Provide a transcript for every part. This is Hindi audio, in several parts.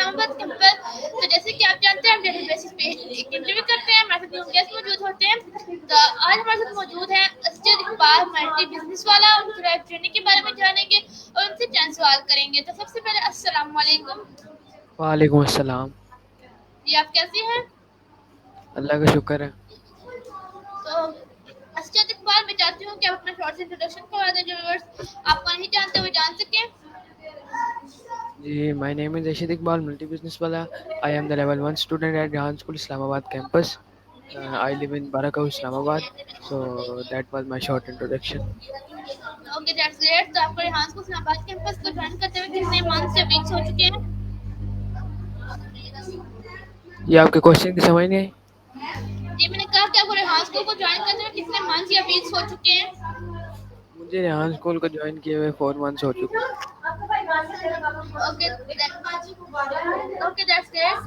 इस्लामाबाद कैंपस। तो जैसे कि आप जानते हैं हम डेली बेसिस पे एक इंटरव्यू करते हैं, हमारे साथ गेस्ट मौजूद होते हैं। तो आज हमारे साथ मौजूद है असजद इकबाल, मल्टी बिजनेस वाला। उनकी लाइफ जर्नी के बारे में जानेंगे और उनसे चंद सवाल करेंगे। तो सबसे पहले अस्सलाम वालेकुम। वालेकुम अस्सलाम। जी आप कैसे हैं? अल्लाह का शुक्र है। तो असजद इकबाल, मैं चाहती हूँ कि आप अपना शॉर्ट इंट्रोडक्शन करवा दें जो व्यूअर्स आपको नहीं जानते वो जान सकें। जी, my name is Rashid Iqbal, multi business वाला। I am the level 1 student at Rehan School, Islamabad campus. I live in Barakah, Islamabad. So that was my short introduction. Okay that's great. तो आपको रिहान को इस्लामाबाद कैंपस को ज्वाइन करते हुए कितने मंथ्स या वीक्स हो चुके हैं? ये आपके क्वेश्चन की समझ नहीं आई? जी मैंने कहा कि आपको रिहान स्कूल को ज्वाइन करते हुए कितने मंथ्स या वीक्स हो चुके हैं? मुझे रेहान स्कूल को ज्वाइन किए हुए 4 मंथ्स हो चुके हैं। Okay okay that's great.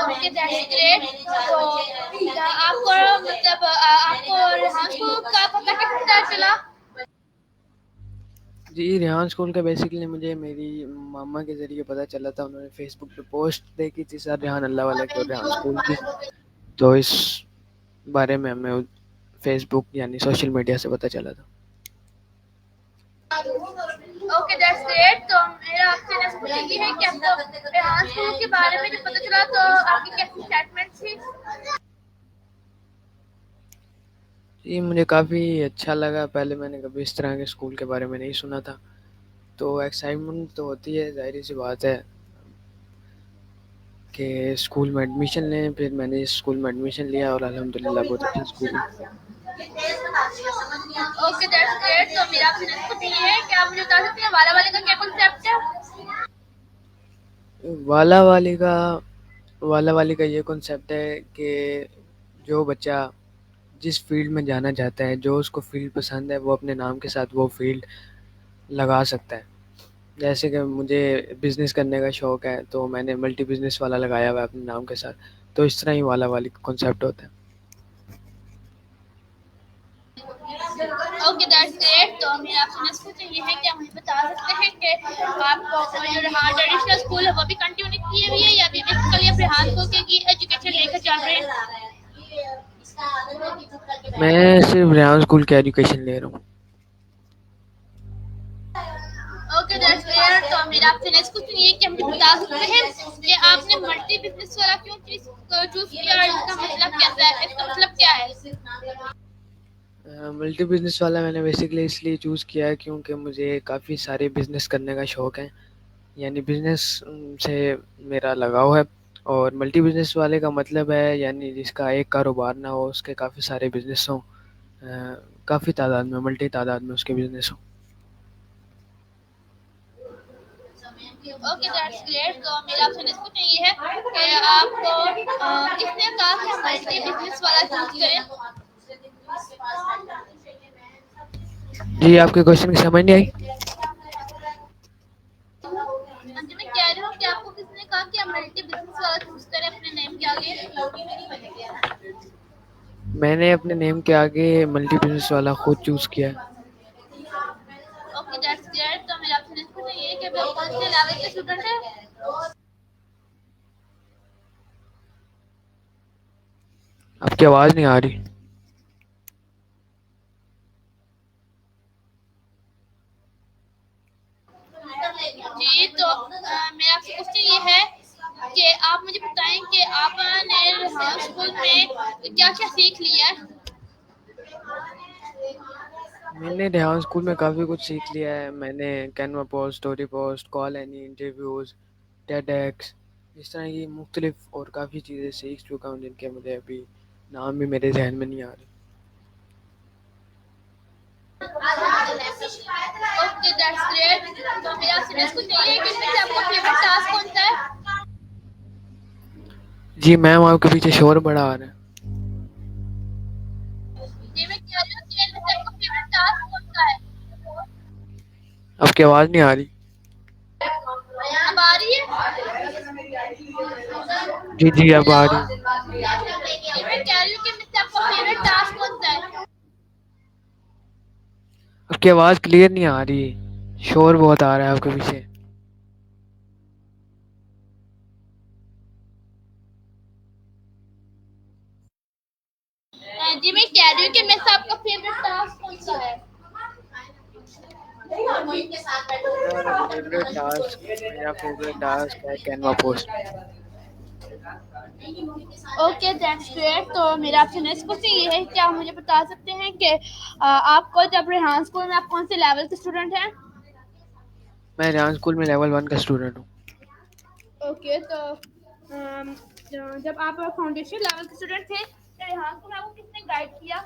Okay that's great. तो आपको मतलब आपको रिहान स्कूल का पता कैसे पता चला? जी, रेहान स्कूल का बेसिकली मुझे मेरी मामा के ज़रिए पता चला था। उन्होंने फेसबुक पे पोस्ट देखी थी सर रेहान अल्लाह वाला की और रेहान स्कूल की। तो इस बारे में हमें फेसबुक यानी सोशल मीडिया से पता चला था। Okay that's great. तो मेरा आपसे नेक्स्ट क्वेश्चन ये है कि आपको रिहान स्कूल के बारे में जब पता चला तो आपकी कैसी एक्साइटमेंट थी? जी, मुझे काफ़ी अच्छा लगा। पहले मैंने कभी इस तरह के स्कूल के बारे में नहीं सुना था, तो एक्साइटमेंट तो होती है, ज़ाहिर-सी बात है कि स्कूल में एडमिशन लें। फिर मैंने इस स्कूल में एडमिशन लिया और अल्हम्दुलिल्लाह बहुत अच्छा स्कूल है। Okay that's great. तो मेरा आपसे नेक्स्ट क्वेश्चन ये है कि आप मुझे बता सकते हैं वाला वाले का क्या कॉन्सेप्ट है? वाला वाली का वाला वाली का ये कॉन्सेप्ट है कि जो बच्चा जिस फ़ील्ड में जाना चाहता है, जो उसको फ़ील्ड पसंद है, वो अपने नाम के साथ वो फ़ील्ड लगा सकता है। जैसे कि मुझे बिज़नेस करने का शौक है, तो मैंने मल्टी बिज़नेस वाला लगाया हुआ है अपने नाम के साथ। तो इस तरह ही वाला वाली कॉन्सेप्ट होता है। Okay that's great. तो मेरा आपसे नेक्स्ट क्वेश्चन ये है कि आप मुझे बता सकते हैं कि आपको जो रहा ट्रेडिशनल स्कूल है वो भी कंटिन्यू किए हुए है या अभी बेसिकली आप रिहान स्कूल की एजुकेशन लेकर चल रहे हैं? मैं सिर्फ रेहान स्कूल की एजुकेशन ले रहा हूँ। Okay that's clear. तो मेरा आपसे नेक्स्ट क्वेश्चन ये है कि हम मुझे बता सकते हैं कि आपने मल्टी बिजनेस वाला क्यों चूज किया और इसका मतलब कैसा है, इसका मतलब क्या है? मल्टी बिज़नेस वाला मैंने बेसिकली इसलिए चूज़ किया है क्योंकि मुझे काफ़ी सारे बिज़नेस करने का शौक है। यानी बिज़नेस से मेरा लगाव है। और मल्टी बिज़नेस वाले का मतलब है यानी जिसका एक कारोबार ना हो, उसके काफ़ी सारे बिज़नेस हों। काफ़ी तादाद में, मल्टी तादाद में उसके बिज़नेस हों। Okay that's great. तो मेरा आपसे नेक्स्ट क्वेश्चन ये है कि आपको किसने कहा कि मल्टी बिजनेस वाला चूज करें? जी, आपके क्वेश्चन की समझ नहीं आई? अंजू मैं कह रही हूँ कि आपको किसने कहा कि आप मल्टी बिजनेस वाला चूज करें अपने नेम के आगे? मैंने अपने नेम के आगे मल्टी बिज़नेस वाला खुद चूज़ किया है। Okay that's great. तो मेरा आपसे नेक्स्ट क्वेश्चन ये है कि अभी आप कौन से लेवल के स्टूडेंट हैं? आपकी आवाज़ नहीं आ रही। जी तो मेरा आपसे क्वेश्चन ये है कि आप मुझे बताएं कि आपने रिहान स्कूल में क्या क्या सीख लिया है? मैंने रेहान स्कूल में काफ़ी कुछ सीख लिया है। मैंने Canva post, story post, call any, interviews, TEDx, इस तरह की मुख्तलिफ और काफ़ी चीज़ें सीख चुका हूँ जिनके मुझे अभी नाम भी मेरे जहन में नहीं आ रहे। Okay that's great. तो मेरा आपसे नेक्स्ट क्वेश्चन ये है कि इनमें से आपका फेवरेट टास्क कौन सा है? जी मैम, आपके पीछे शोर बड़ा आ रहा है। जी मैं कह रही हूँ कि इनमें से आपका फेवरेट टास्क कौन सा है? आपकी आवाज़ नहीं आ रही। अब आ रही है? जी जी, अब हेलो। आ रही है। जी मैं कह रही हूँ कि इनमें से आपका फेवरेट टास्क कौन सा है? आपकी आवाज़ क्लियर नहीं आ रही। शोर बहुत आ रहा है आपके पीछे। जी मैं कह रही हूँ कि मेरे से आपका फेवरेट टास्क कौन सा है? मेरा फेवरेट टास्क है Canva post. Okay that's great. तो मेरा आपसे नेक्स्ट क्वेश्चन ये है, क्या आप मुझे बता सकते हैं कि आपको जब रेहान स्कूल में आप कौन से लेवल के स्टूडेंट हैं? मैं रेहान स्कूल में लेवल 1 का स्टूडेंट हूँ। ओके तो जब आप फाउंडेशन लेवल के स्टूडेंट थे तो रेहान स्कूल में आपको किसने गाइड किया?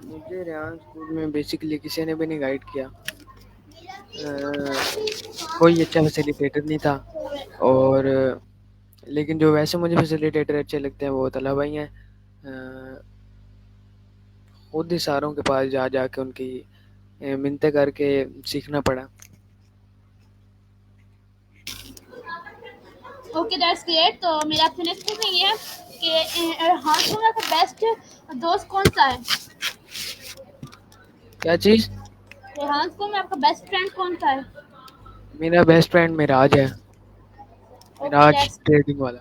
मुझे रेहान स्कूल में बेसिकली किसी ने भी नहीं गाइड किया। कोई अच्छा फैसिलिटेटर नहीं था। और लेकिन जो वैसे मुझे फैसिलिटेटर अच्छे लगते हैं वो तला भाई हैं। खुद ही सारों के पास जा जा के उनकी मिन्नतें करके सीखना पड़ा। Okay that's great. तो मेरा आपसे नेक्स्ट क्वेश्चन ये है कि रेहान स्कूल में आपका बेस्ट दोस्त कौन सा है? क्या चीज़? रेहान स्कूल में आपका बेस्ट फ्रेंड कौन सा है? मेरा बेस्ट फ्रेंड मिराज है। ओके मिराज दैट्स ट्रेडिंग वाला।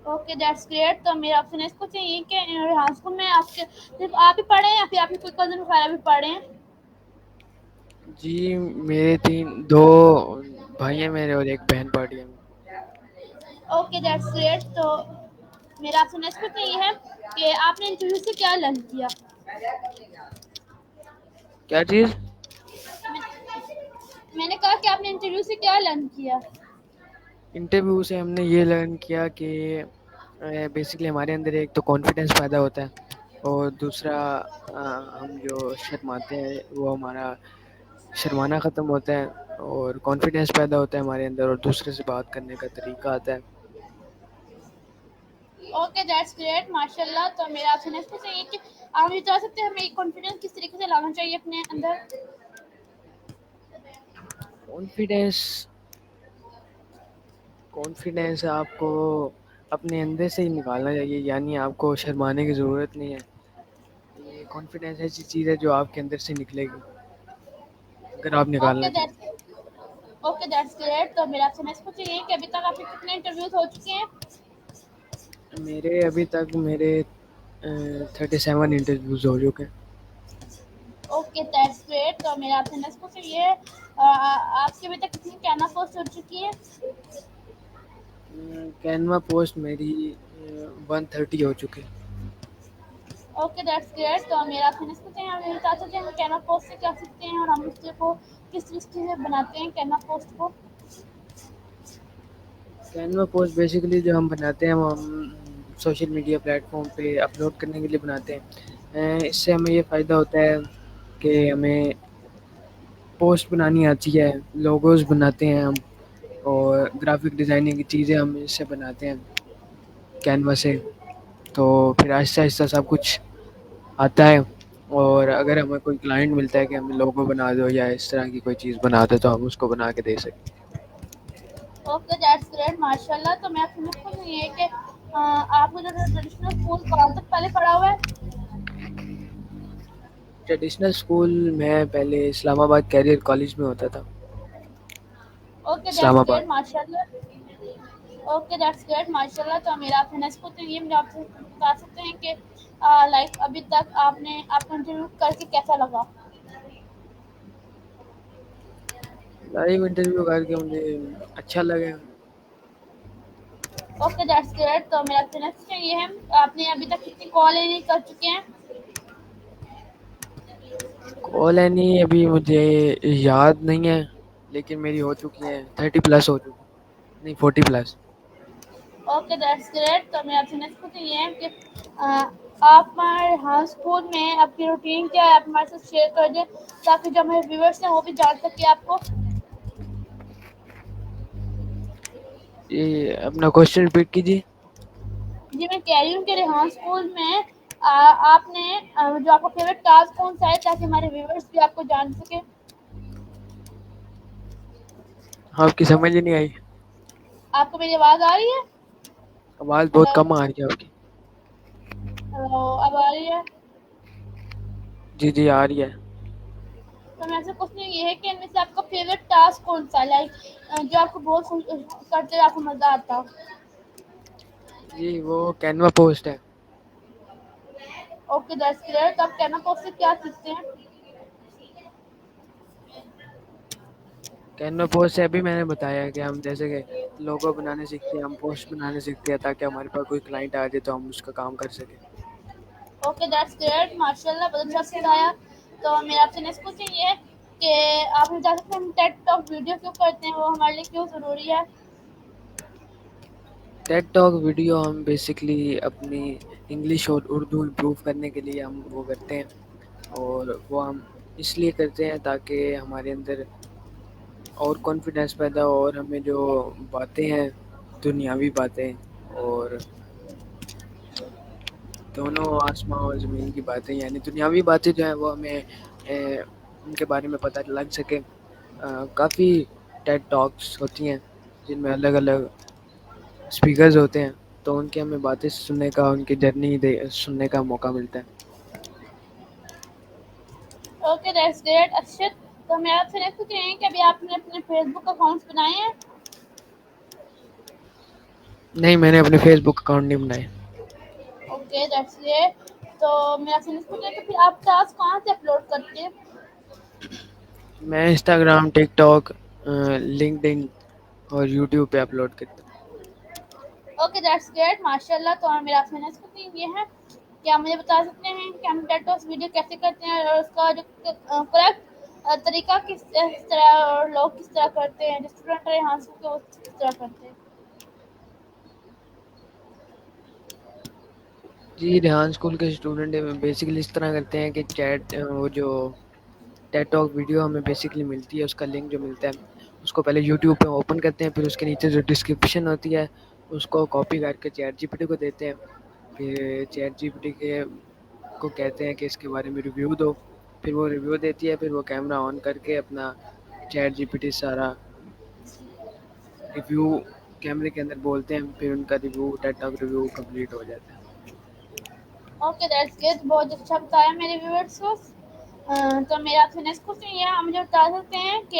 Okay that's great. तो मेरा आपसे नेक्स्ट क्वेश्चन ये है कि रेहान स्कूल में आपके सिर्फ आप ही पढ़े हैं या फिर आपके कोई कजन वगैरह भी पढ़े हैं? जी मेरे दो भाई हैं मेरे और एक बहन पड़ी है। Okay that's great. तो मेरा आपसे नेक्स्ट क्वेश्चन ये है कि आपने इंटरव्यू से क्या लर्न किया? क्या चीज़? मैंने कहा कि आपने इंटरव्यू से क्या लर्न किया? इंटरव्यू से हमने ये लर्न किया कि बेसिकली हमारे अंदर एक तो कॉन्फिडेंस पैदा होता है और दूसरा हम जो शर्माते हैं वो हमारा शर्माना ख़त्म होता है और कॉन्फिडेंस पैदा होता है हमारे अंदर और दूसरे से बात करने का तरीका आता है। ओके दैट्स ग्रेट माशाल्लाह। तो मेरा आपसे नेक्स्ट क्वेश्चन ये है कि आप मुझे बता सकते हैं हमें कॉन्फिडेंस किस तरीके से लाना चाहिए अपने अंदर? कॉन्फिडेंस कॉन्फिडेंस आपको अपने अंदर से ही निकालना चाहिए, यानी आपको शर्माने की ज़रूरत नहीं है। ये कॉन्फिडेंस ऐसी चीज़ है जो आपके अंदर से निकलेगी अगर आप निकालना ओके चाहें। That's great. तो मेरा आपसे नेक्स्ट क्वेश्चन ये है कि अभी तक आपके कितने इंटरव्यूज हो चुके हैं? मेरे अभी तक मेरे 37 इंटरव्यूज़ हो चुके हैं। Okay that's great. तो मेरा आपसे नेक्स्ट क्वेश्चन ये है, आपकी अभी तक कितनी कैना पोस्ट हो चुकी है? कैनवा पोस्ट मेरी 130 हो चुकी है। Okay that's great. तो मेरा आपसे नेक्स्ट क्वेश्चन है, हमें बता सकते हैं हम कैना पोस्ट से क्या सीखते हैं और हम उसको को किस तरीके से बनाते हैं कैना पोस्ट को? कैनवा पोस्ट बेसिकली जो हम बनाते हैं वो हम सोशल मीडिया प्लेटफॉर्म पे अपलोड करने के लिए बनाते हैं। इससे हमें ये फ़ायदा होता है कि हमें पोस्ट बनानी आती है, लोगोज़ बनाते हैं हम और ग्राफिक डिज़ाइनिंग की चीज़ें हम इससे बनाते हैं कैनवा से। तो फिर आहिस्ता-आहिस्ता सब कुछ आता है और अगर हमें कोई क्लाइंट मिलता है कि हमें लोगो बना दो या इस तरह की कोई चीज़ बना दो तो हम उसको बना के दे सकते हैं। ओके दैट्स ग्रेट माशाल्लाह। तो मैं आपसे नेक्स्ट क्वेश्चन ये है कि आपने जो ट्रेडिशनल स्कूल कहाँ तक पहले पढ़ा हुआ है? ट्रेडिशनल स्कूल मैं पहले इस्लामाबाद कैरियर कॉलेज में होता था। Okay that's Islamabad. ग्रेट माशाल्लाह। ओके दैट्स ग्रेट माशाल्लाह। तो मेरा आपसे नेक्स्ट क्वेश्चन ये मुझे आपसे बता सकते हैं कि लाइक अभी तक आपने आपका इंटरव्यू करके कैसा लगा? लाइव इंटरव्यू करके मुझे अच्छा लगा। Okay that's great. तो मेरा आपसे नेक्स्ट क्वेश्चन ये है, आपने अभी तक कितनी कॉल नहीं कर चुके हैं? कॉल है नहीं अभी मुझे याद नहीं है, लेकिन मेरी हो चुकी है 30 प्लस हो चुकी, नहीं 40 प्लस। Okay that's great. तो मेरा आपसे नेक्स्ट क्वेश्चन ये है कि आप हमारे हाँ स्कूल में आपकी रूटीन क्या है, आप हमारे साथ शेयर कर दें ताकि जो हमारे व्यूवर्स हैं वो भी जान सके आपको। ये अपना क्वेश्चन रिपीट कीजिए। जी मैं कह रही हूँ कि रेहान स्कूल में आपने जो आपका फेवरेट टास्क कौन सा है ताकि हमारे व्यूवर्स भी आपको जान सके? आपकी समझ ही नहीं आई। आपको मेरी आवाज़ आ रही है? आवाज़ बहुत हेलो कम आ रही है आपकी। हेलो अब आ रही है? जी जी आ रही है। तो मेरे से क्वेश्चन ये है कि इनमें से आपका फेवरेट टास्क कौन सा है, लाइक जो आपको बहुत करते हुए आपको मजा आता हो? जी वो कैनवा पोस्ट है। Okay that's great. तो आप कैनवा पोस्ट से क्या सीखते हैं? कैनवा पोस्ट से अभी मैंने बताया कि हम जैसे कि लोगो बनाने सीखते हैं, हम पोस्ट बनाने सीखते हैं ताकि हमारे पास कोई क्लाइंट आ जाए तो हम उसका काम कर सकें। ओके दैट्स ग्रेट, माशाल्लाह बहुत अच्छा सिखाया। तो मेरा आपसे नेक्स्ट क्वेश्चन ये है कि आप बता सकते हैं हम टेड टॉक वीडियो क्यों करते हैं, वो हमारे लिए क्यों ज़रूरी है? टेड टॉक वीडियो हम बेसिकली अपनी इंग्लिश और उर्दू इम्प्रूव करने के लिए हम वो करते हैं, और वो हम इसलिए करते हैं ताकि हमारे अंदर और कॉन्फिडेंस पैदा हो, और हमें जो बातें हैं, दुनियावी बातें और दोनों आसमां और ज़मीन की बातें, यानी दुनियावी बातें जो हैं वो हमें उनके बारे में पता लग सके। काफ़ी टेड टॉक्स होती हैं जिनमें अलग अलग स्पीकर्स होते हैं, तो उनकी हमें बातें सुनने का, उनकी जर्नी सुनने का मौका मिलता है। ओके दैट्स ग्रेट अक्षत। तो मैं आपसे नेक्स्ट क्वेश्चन ये है कि अभी आपने अपने फेसबुक अकाउंट्स बनाए हैं? नहीं, मैंने अपने फेसबुक अकाउंट नहीं बनाए। Okay that's great. तो मेरा आपसे नेक्स्ट क्वेश्चन है कि फिर आप टास्क कहाँ से अपलोड करते हैं? मैं इंस्टाग्राम, टिकटॉक, लिंक्डइन और यूट्यूब पे अपलोड करता हूँ। ओके दैट्स ग्रेट, माशाल्लाह। तो मेरा आपसे नेक्स्ट क्वेश्चन ये है कि आप मुझे बता सकते हैं कि हम टेड टॉक्स वीडियो कैसे करते हैं और उसका जो करेक्ट तरीका किस तरह और लोग किस तरह करते हैं, जो स्टूडेंट है यहाँ से वो किस तरह करते हैं? जी, रेहान स्कूल के स्टूडेंट बेसिकली इस तरह करते हैं कि वो जो टेड टॉक वीडियो हमें बेसिकली मिलती है, उसका लिंक जो मिलता है, उसको पहले यूट्यूब पे ओपन करते हैं, फिर उसके नीचे जो डिस्क्रिप्शन होती है उसको कॉपी करके चैट जीपीटी को देते हैं। फिर चैट जीपीटी के को कहते हैं कि इसके बारे में रिव्यू दो, फिर वो रिव्यू देती है, फिर वो कैमरा ऑन करके अपना चैट जीपीटी सारा रिव्यू कैमरे के अंदर बोलते हैं, फिर उनका review, Ted talk review complete हो जाता है। ओके दैट्स ग्रेट, बहुत अच्छा बताया मेरे व्यूअर्स को। तो मेरा आपसे नेक्स्ट क्वेश्चन ये है, हम मुझे बता सकते हैं कि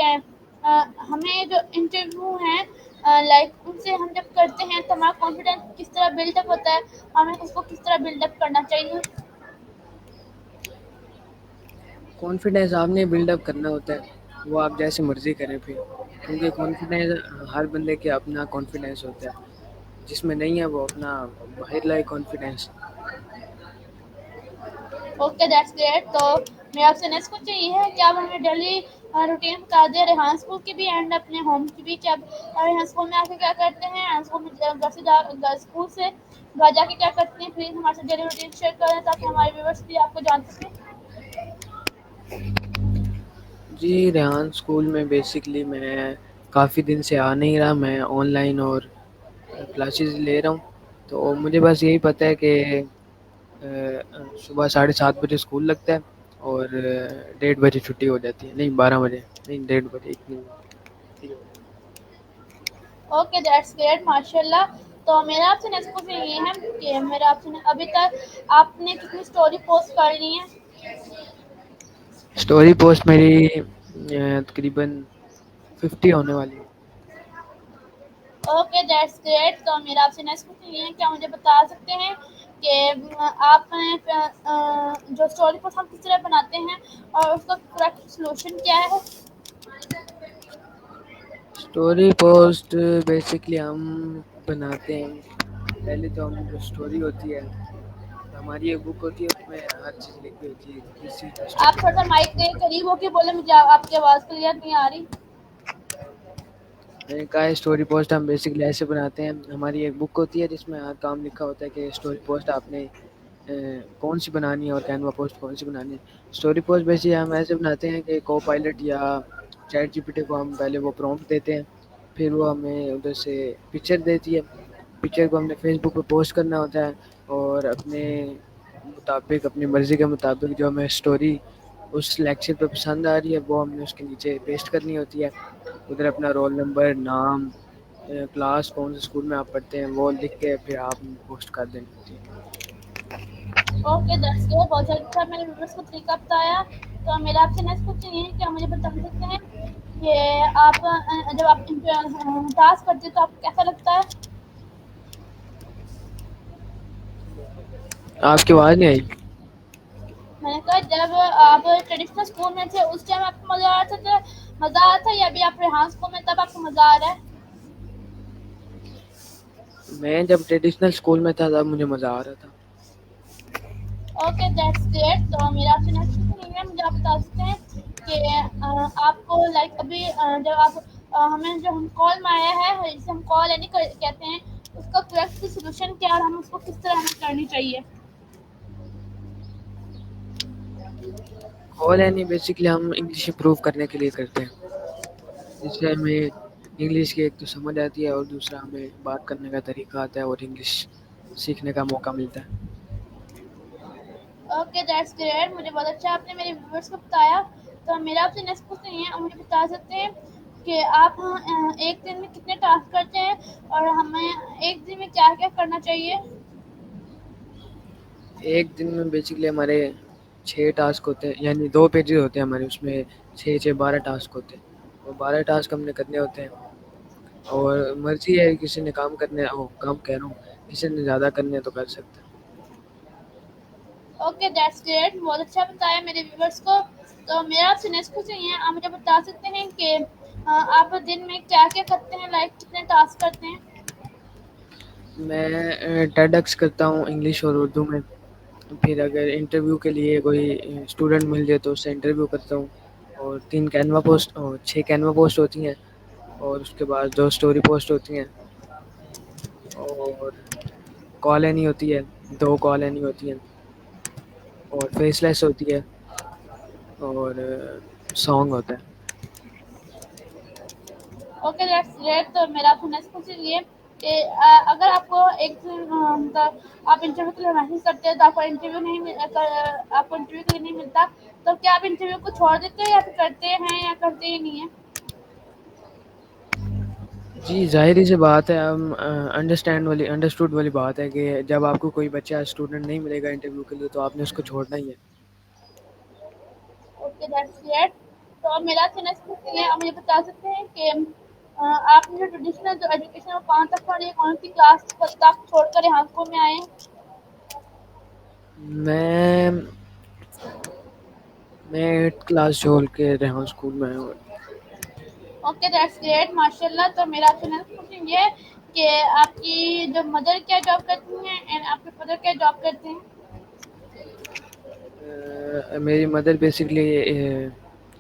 हमें जो इंटरव्यू हैं लाइक उनसे हम जब करते हैं तो हमारा कॉन्फिडेंस किस तरह बिल्डअप होता है, हमें उसको किस तरह बिल्डअप करना चाहिए? कॉन्फिडेंस आपने बिल्डअप करना होता है, वो आप जैसे मर्जी करें फिर, क्योंकि कॉन्फिडेंस हर बंदे के अपना कॉन्फिडेंस होता है, जिसमें नहीं है वो अपना बाहर लाए कॉन्फिडेंस। Okay that's great. तो मेरा आपसे नेक्स्ट क्वेश्चन ये है कि आप हमें डेली रूटीन बता दें रेहान स्कूल की भी एंड अपने होम की भी, कि आप रेहान स्कूल में आके क्या करते हैं, रेहान स्कूल में घर से स्कूल से घर जाके क्या करते हैं, प्लीज़ हमारे साथ डेली रूटीन शेयर करें ताकि हमारे व्यूअर्स भी आपको जान सकें। जी, रेहान स्कूल में बेसिकली मैं काफ़ी दिन से आ नहीं रहा, मैं ऑनलाइन और क्लासेस ले रहा हूँ, तो मुझे बस यही पता है कि सुबह 7:30 बजे स्कूल लगता है और 1:30 बजे छुट्टी हो जाती है, नहीं 12 बजे, नहीं 1:30 बजे, इतनी इतनी हो जाती ओके दैट्स ग्रेट, माशाल्लाह। तो मेरा आपसे नेक्स्ट क्वेश्चन ये है कि मेरा आपसे अभी तक आपने कितनी स्टोरी पोस्ट कर ली है? है। स्टोरी पोस्ट मेरी तकरीबन 50 होने वाली है। Okay that's great. तो मेरा आपसे नेक्स्ट क्वेश्चन ये है, क्या मुझे बता सकते हैं कि आप जो स्टोरी पोस्ट हम किस तरह बनाते हैं और उसका करेक्ट सॉल्यूशन क्या है? स्टोरी पोस्ट बेसिकली हम बनाते हैं, पहले तो हम जो स्टोरी होती है, हमारी एक बुक होती है, उसमें हर चीज़ लिखी होती है, किसी का आप स्टोरी थोड़ा सा कैसे माइक के करीब होके बोले, मुझे आपकी आवाज़ क्लियर नहीं आ रही। मैंने कहा है। स्टोरी पोस्ट हम बेसिकली ऐसे बनाते हैं, हमारी एक बुक होती है जिसमें हर काम लिखा होता है कि स्टोरी पोस्ट आपने कौन सी बनानी है और कैनवा पोस्ट कौन सी बनानी है। स्टोरी पोस्ट बेसिकली हम ऐसे बनाते हैं कि को पायलट या चैट जीपीटी को हम पहले वो प्रॉम्प्ट देते हैं, फिर वो हमें उधर से पिक्चर देती है, पिक्चर को हमने फेसबुक पे पोस्ट करना होता है, और अपने मुताबिक, अपनी मर्ज़ी के मुताबिक जो हमें स्टोरी उस लेक्चर पे पसंद आ रही है वो हमने उसके नीचे पेस्ट करनी होती है। उधर अपना रोल नंबर, नाम, क्लास, कौन से स्कूल में आप पढ़ते हैं वो लिख के फिर आप पोस्ट कर देनी होती है। ओके दैट्स ग्रेट, बहुत अच्छा मैंने व्यूअर्स को तरीका बताया। तो मेरा आपसे नेक्स्ट क्वेश्चन ये है कि आप मुझे बता सकते हैं कि आप जब आप टास्क करते हैं तो आपको कैसा लगता है? आपकी आवाज़ नहीं आई। मैंने कहा जब आप ट्रेडिशनल स्कूल में थे उस टाइम आपको मज़ा आ रहा था या अभी आप रेहान स्कूल में तब आपको मज़ा आ रहा है? मैं जब ट्रेडिशनल स्कूल में था तब मुझे मज़ा आ रहा था। Okay that's great. तो मेरा आपसे नेक्स्ट क्वेश्चन ये है, मुझे आप बता सकते हैं कि आपको लाइक अभी जब आप हमें जो हम कॉल में आया है जिसे हम कॉल यानी कहते हैं उसका करेक्ट सोल्यूशन क्या है और हम उसको किस तरह हमें करनी चाहिए? कॉल यानी बेसिकली हम इंग्लिश इम्प्रूव करने के लिए करते हैं, जिससे हमें इंग्लिश की एक तो समझ आती है और दूसरा हमें बात करने का तरीका आता है और इंग्लिश सीखने का मौका मिलता है। Okay that's great. मुझे बहुत अच्छा आपने मेरे व्यूअर्स को बताया। तो मेरा आपसे नेक्स्ट क्वेश्चन ये है, आप मुझे बता सकते हैं कि आप एक दिन में कितने टास्क करते हैं और हमें एक दिन में क्या-क्या करना चाहिए? एक दिन में बेसिकली हमारे 6 टास्क होते हैं, यानी 2 पेजेज़ होते हैं हमारे, उसमें 6-6 12 टास्क होते हैं। वो 12 टास्क हमने करने होते हैं और मर्ज़ी है किसी ने काम करने काम कह रहा हूँ, किसी ने ज़्यादा करने हैं तो कर सकता है। Okay that's great. बहुत अच्छा बताया मेरे व्यूअर्स को। तो मेरा आपसे नेक्स्ट क्वेश्चन ये है, आप मुझे बता सकते हैं कि आप दिन में क्या-क्या करते हैं लाइक कितने टास्क करते हैं? मैं टेडक्स करता हूँ इंग्लिश और उर्दू में। फिर अगर इंटरव्यू के लिए कोई स्टूडेंट मिल जाए तो उससे इंटरव्यू करता हूँ और 3 कैनवा पोस्ट 6 कैनवा पोस्ट होती हैं और उसके बाद 2 स्टोरी पोस्ट होती हैं और कॉल एनी होती है, 2 कॉल एनी होती हैं और फेसलेस होती है और सॉन्ग होता है। Okay that's great. तो मेरा आपसे नेक्स्ट क्वेश्चन ये है कि अगर आपको एक दिन मतलब आप इंटरव्यू के लिए मैसेज करते हैं तो आपको इंटरव्यू के लिए नहीं मिलता, तो क्या आप इंटरव्यू को छोड़ देते हैं या फिर करते हैं या करते ही नहीं है? जी, ज़ाहिर-सी बात है, हम अंडरस्टूड वाली बात है कि जब आपको कोई बच्चा स्टूडेंट नहीं मिलेगा इंटरव्यू के लिए तो आपने उसको छोड़ना ही है। Okay that's great. तो अब मेरा आपसे नेक्स्ट क्वेश्चन है, आप मुझे बता सकते हैं कि आपने जो ट्रेडिशनल जो एजुकेशन है वो कहाँ तक पढ़ी है, कौन सी क्लास तक छोड़कर यहाँ स्कूल में आए हैं? मैं मैं 8th क्लास छोड़ के रेहान स्कूल में आया हूँ। ओके दैट्स ग्रेट माशाल्लाह। तो मेरा आपसे नेक्स्ट क्वेश्चन ये है कि आपकी जो मदर क्या जॉब करती हैं एंड आपके फादर क्या जॉब करते हैं? मेरी मदर बेसिकली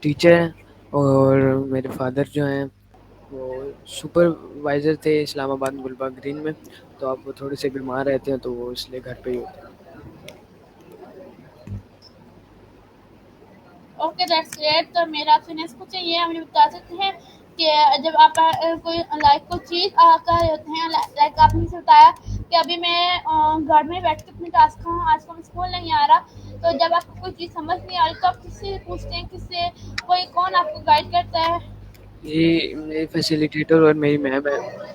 टीचर हैं और मेरे फादर जो हैं वो सुपरवाइज़र थे इस्लामाबाद गुलबाग ग्रीन में, तो अब वो थोड़े से बीमार रहते हैं तो वो इसलिए घर पे ही होते हैं। Okay that's great. तो मेरा आपसे नेक्स्ट क्वेश्चन ये है, आप मुझे बता सकते हैं कि जब आप कोई लाइक कोई चीज़ कर रहे होते हैं लाइक आपने मुझे बताया कि अभी मैं घर में बैठ के अपने टास्क का हूँ, आज को मैं स्कूल नहीं आ रहा, तो जब आपको कोई चीज़ समझ नहीं आ रही तो आप किससे पूछते हैं, किससे कोई कौन आपको गाइड करता है? ये मेरी फैसिलिटेटर और मेरी मैम है।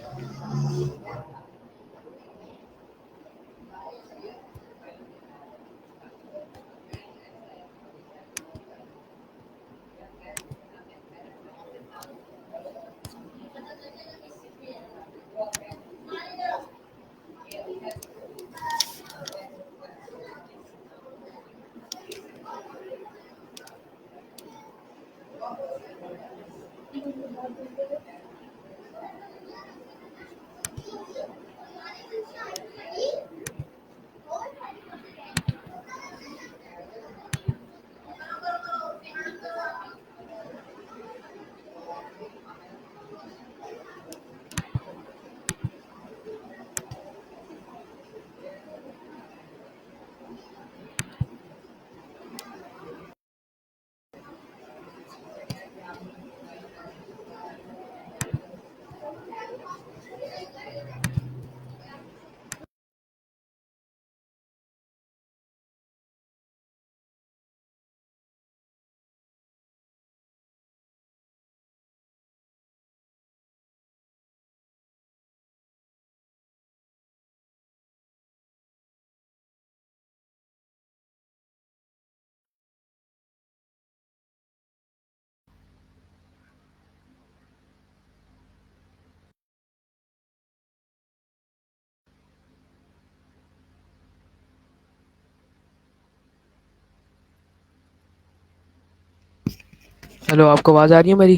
हेलो, आपको आवाज़ आ रही है मेरी?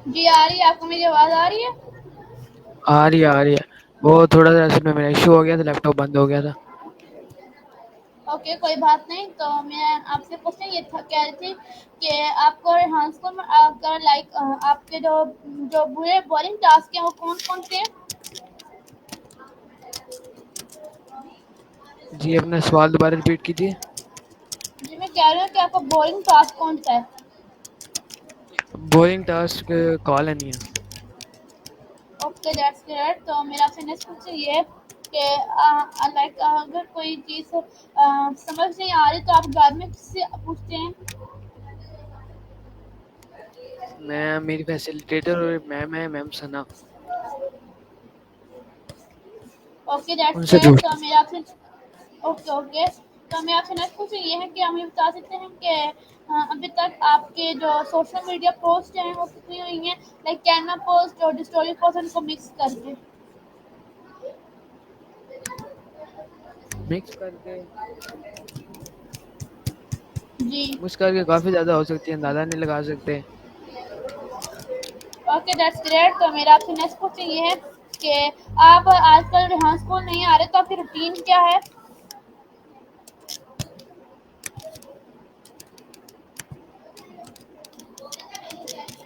जी आ रही है, आपको मेरी आवाज़ आ रही है? आ रही है, आ रही है। वो थोड़ा-सा असल में मेरा इश्यू हो गया था, लैपटॉप बंद हो गया था। ओके, कोई बात नहीं। तो मैं आपसे क्वेश्चन ये था कह रही थी कि आपको रेहान स्कूल में अगर लाइक आपके जो जो बुरे बोरिंग टास्क हैं वो कौन-कौन से हैं? जी, अपना सवाल दोबारा रिपीट कीजिए। जी मैं कह रही हूँ कि आपका बोरिंग टास्क कौन-सा है? बोरिंग टास्क कॉल है नहीं है। Okay, that's great. तो मेरा आपसे नेक्स्ट क्वेश्चन ये है कि लाइक अगर कोई चीज़ समझ नहीं आ रही तो आप घर में किससे पूछते हैं? मैं मेरी फैसिलिटेटर और एक मैम है, मैम सना, ओके, दैट्स उनसे ग्रेट। पूछता तो हूँ। मेरा आपसे ओके, ओके। तो मेरा आपसे नेक्स्ट क्वेश्चन ये है कि आप मुझे बता सकते हैं कि अभी तक आपके जो सोशल मीडिया पोस्ट हैं वो कितनी हुई हैं? लाइक कैनवा पोस्ट और स्टोरी पोस्ट उनको मिक्स करके। मिक्स करके जी। मिक्स करके काफ़ी ज़्यादा हो सकती है, अंदाज़ा नहीं लगा सकते। Okay, that's great. तो मेरा आपसे नेक्स्ट क्वेश्चन ये है कि आप आजकल रिहान स्कूल नहीं आ रहे तो आपकी रूटीन क्या है?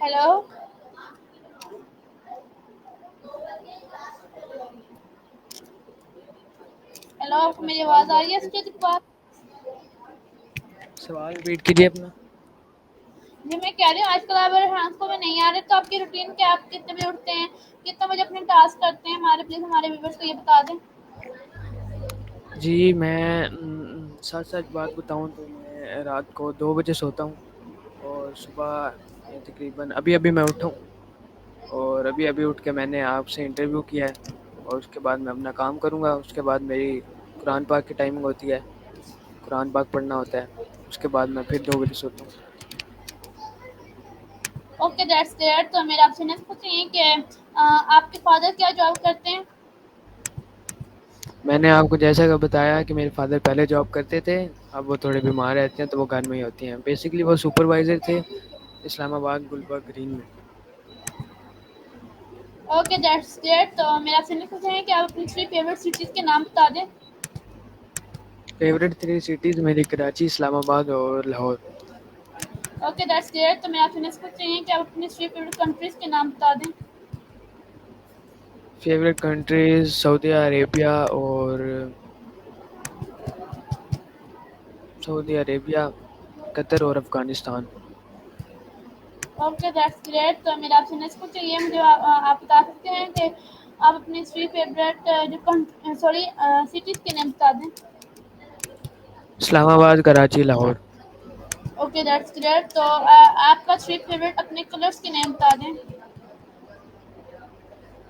हेलो? हेलो, आपको अपना मेरी सवाल आवाज़ आ रही दोबारा है फिर इसके बाद? सवाल रिपीट कीजिए अपना। जी मैं कह रही हूँ आजकल आप रिहान स्कूल में नहीं आ रहे तो आपकी रूटीन क्या है? आप कितने बजे उठते हैं? कितने बजे अपने टास्क करते हैं? हमारे प्लीज़ हमारे व्यूअर्स को ये बता दें। जी, मैं सच-सच बात बताऊँ तो मैं रात को 2 बजे सोता हूँ और सुबह तकरीबन अभी-अभी मैं उठा हूँ और अभी-अभी उठ के मैंने आपसे इंटरव्यू किया है और उसके बाद मैं अपना काम करूँगा। उसके बाद मेरी कुरान पाक की टाइमिंग होती है, कुरान पाक पढ़ना होता है। उसके बाद मैं फिर 2 बजे सोता हूँ। Okay, that's great. तो मेरा आपसे नेक्स्ट क्वेश्चन ये है कि आपके फादर क्या जॉब करते हैं? मैंने आपको जैसा कि बताया कि मेरे फ़ादर पहले जॉब करते थे, अब वो थोड़े बीमार रहते हैं तो वो घर में ही होती हैं। बेसिकली वो सुपरवाइज़र थे इस्लामाबाद गुलबर्ग ग्रीन में। Okay, that's great. तो मेरा आपसे नेक्स्ट क्वेश्चन है कि आप अपनी 3 फेवरेट सिटीज़ के नाम बता दें। फ़ेवरेट 3 सिटीज़ मेरी कराची, इस्लामाबाद और लाहौर। Okay, that's great. तो मेरा आपसे नेक्स्ट क्वेश्चन ये है कि आप अपनी 3 फेवरेट कंट्रीज़ के नाम बता दें। फ़ेवरेट कंट्रीज़ सऊदी अरेबिया और सऊदी अरेबिया, कतर और अफ़गानिस्तान। Okay, that's great. तो मेरा आपसे नेक्स्ट क्वेश्चन ये है मुझे आप बता सकते हैं कि आप अपनी 3 फेवरेट सिटीज़ के नेम बता दें। Islamabad, Karachi, Lahore. Okay, that's great. तो आपका 3 फेवरेट अपने कलर्स के नेम बता दें।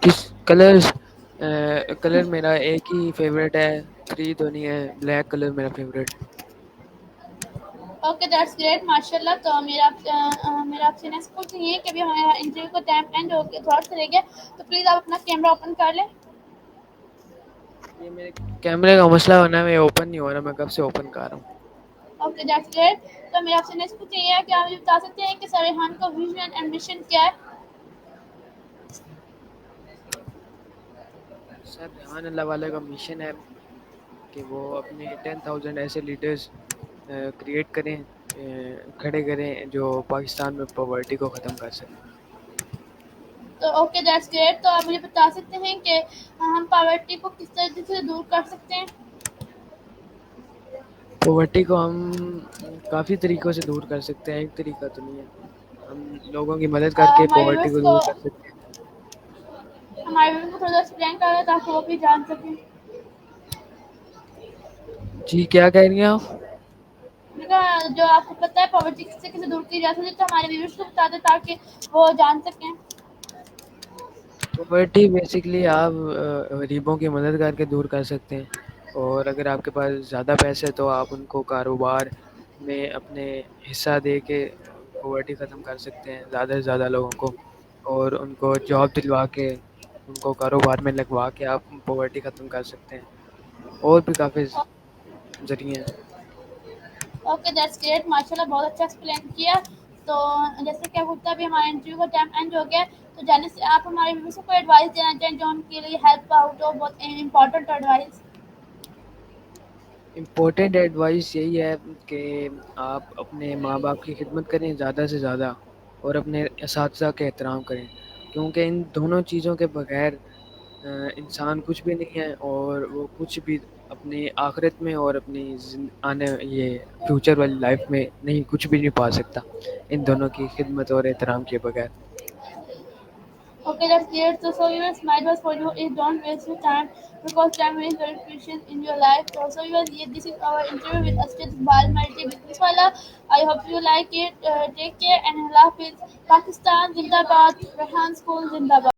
किस कलर्स कलर मेरा एक ही फ़ेवरेट है, 3 तो नहीं है, ब्लैक कलर मेरा फ़ेवरेट है। ओके, दैट्स ग्रेट, माशाल्लाह। तो मेरा आपसे नेक्स्ट क्वेश्चन ये है कि अभी हमारा इंटरव्यू का टाइम एंड हो गया, थोड़ा सा रह गया, तो प्लीज़ आप अपना कैमरा ओपन कर लें। ये मेरे कैमरे का मसला होना है, ये ओपन नहीं हो रहा, मैं कब से ओपन कर रहा हूँ। Okay, that's great. तो मेरा आपसे नेक्स्ट क्वेश्चन ये है कि आप मुझे बता सकते हैं कि सरेहान का विजन एंड मिशन क्या है? सर रेहान अल्लाह वाले का मिशन है कि वो अपने 10,000 ऐसे लीडर्स क्रिएट करें, खड़े करें जो पाकिस्तान में पॉवर्टी को ख़त्म कर सकें। तो ओके, दैट्स ग्रेट। तो आप मुझे बता सकते हैं कि हम पॉवर्टी को किस तरीके से दूर कर सकते हैं? पॉवर्टी को हम काफ़ी तरीक़ों से दूर कर सकते हैं, एक तरीका तो नहीं है। हम लोगों की मदद करके हमारे पॉवर्टी व्यूअर्स को को दूर कर सकते हैं। थोड़ा एक्सप्लेन करें ताकि वो भी जान सकें। जी, क्या कह रही हैं आप? मैंने कहा जो आपको पता है पॉवर्टी किससे कैसे दूर की जा सकती है तो हमारे व्यूअर्स को बता दें ताकि वो जान सकें। पॉवर्टी बेसिकली आप गरीबों की मदद करके दूर कर सकते हैं और अगर आपके पास ज़्यादा पैसे तो आप उनको कारोबार में अपने हिस्सा दे के पॉवर्टी ख़त्म कर सकते हैं ज़्यादा से ज़्यादा लोगों को और उनको जॉब दिलवा के उनको कारोबार में लगवा के आप पॉवर्टी ख़त्म कर सकते हैं और भी काफ़ी ज़रिए हैं। ओके, दैट्स ग्रेट, माशाल्लाह बहुत अच्छा एक्सप्लेन किया। तो जैसे क्या होता है, अभी हमारे इंटरव्यू का टाइम एंड हो गया, तो जाने से आप हमारे व्यूअर्स को एडवाइस देना चाहें जो उनके लिए हेल्प आउट हो, बहुत इंपॉर्टेंट एडवाइस। इम्पोर्टेंट एडवाइस यही है कि आप अपने माँ बाप की खिदमत करें ज़्यादा से ज़्यादा, और अपने इसातिज़ा का एहतराम करें, क्योंकि इन दोनों चीज़ों के बगैर इंसान कुछ भी नहीं है, और वो कुछ भी अपनी आखिरत में और अपनी आने ये फ्यूचर वाली लाइफ में नहीं, कुछ भी नहीं पा सकता इन दोनों की खिदमत और एहतराम के बगैर। Okay, that's great. So viewers, my advice for you is don't waste your time because time is very precious in your life. So viewers, this is our interview with Asjad Bal, multi business wala. I hope you like it. Take care and Allah Hafiz. Pakistan Zindabad. Rehan School Zindabad.